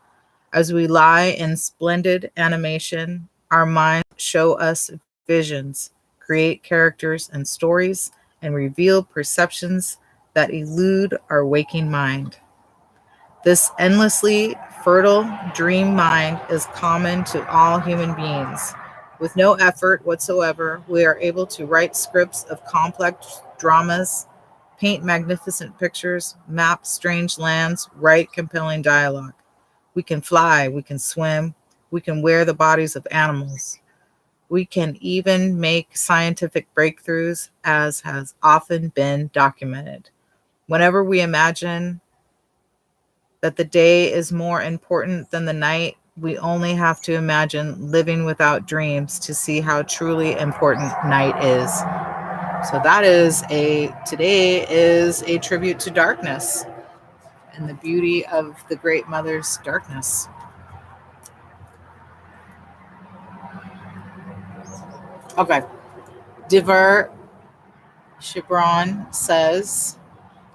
As we lie in splendid animation, our minds show us visions, create characters and stories, and reveal perceptions that elude our waking mind. This endlessly fertile dream mind is common to all human beings. With no effort whatsoever, we are able to write scripts of complex dramas, paint magnificent pictures, map strange lands, write compelling dialogue. We can fly, we can swim, we can wear the bodies of animals. We can even make scientific breakthroughs, as has often been documented. Whenever we imagine that the day is more important than the night, we only have to imagine living without dreams to see how truly important night is. So today is a tribute to darkness and the beauty of the great mother's darkness. Okay. Diver Shibran says,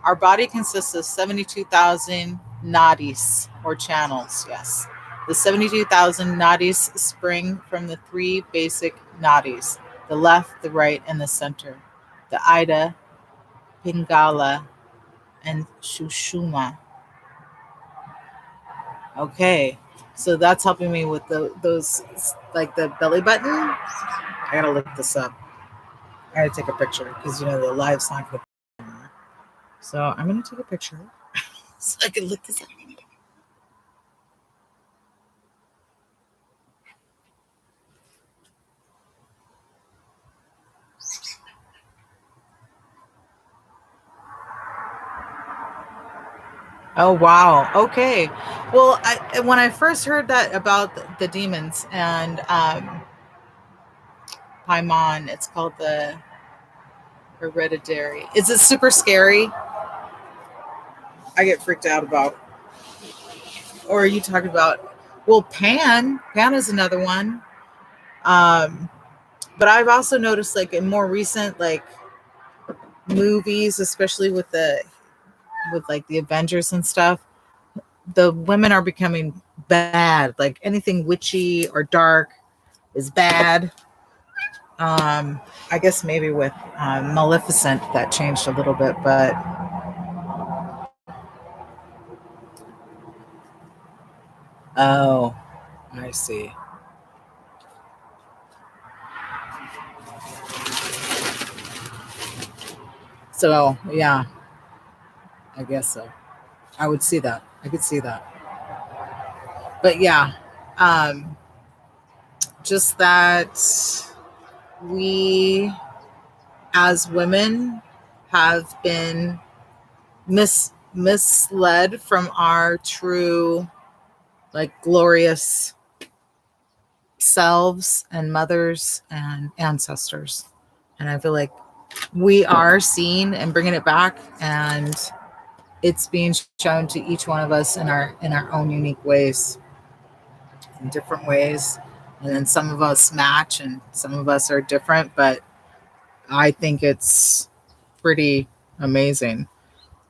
our body consists of 72,000 nadis, or channels. Yes. The 72,000 nadis spring from the three basic nadis: the left, the right, and the center: the Ida, Pingala, and Shushuma. Okay. So that's helping me with those, like the belly button. I gotta look this up. I gotta take a picture because the live's not gonna be anymore. So I'm gonna take a picture so I can look this up. Oh wow. Okay. Well, when I first heard that about the demons and Paimon, it's called the Hereditary. Is it super scary? I get freaked out about. Or are you talking about? Well, Pan. Pan is another one. Um, but I've also noticed, like in more recent movies, especially with like the Avengers and stuff, the women are becoming bad. Like anything witchy or dark is bad. I guess maybe with Maleficent that changed a little bit, but oh, I see. So yeah, I guess so. I would see that. I could see that. But yeah, um, just that we as women have been misled from our true, like, glorious selves and mothers and ancestors. And I feel like we are seeing and bringing it back, and it's being shown to each one of us in our own unique ways, in different ways. And then some of us match and some of us are different, but I think it's pretty amazing.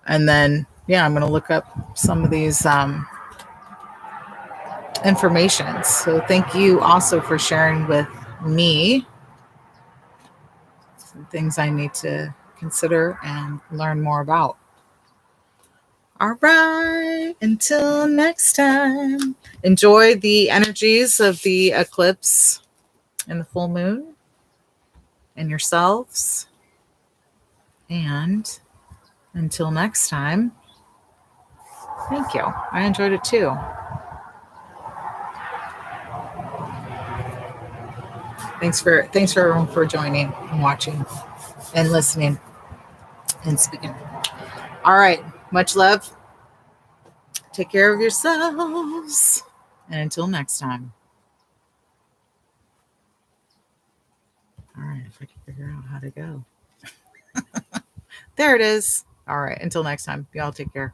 And then yeah, I'm going to look up some of these information. So thank you also for sharing with me some things I need to consider and learn more about. All right. Until next time, enjoy the energies of the eclipse and the full moon and yourselves. And until next time, thank you. I enjoyed it too. Thanks for everyone for joining and watching and listening and speaking. All right. Much love. Take care of yourselves. And until next time. All right. If I can figure out how to go. There it is. All right. Until next time. Y'all take care.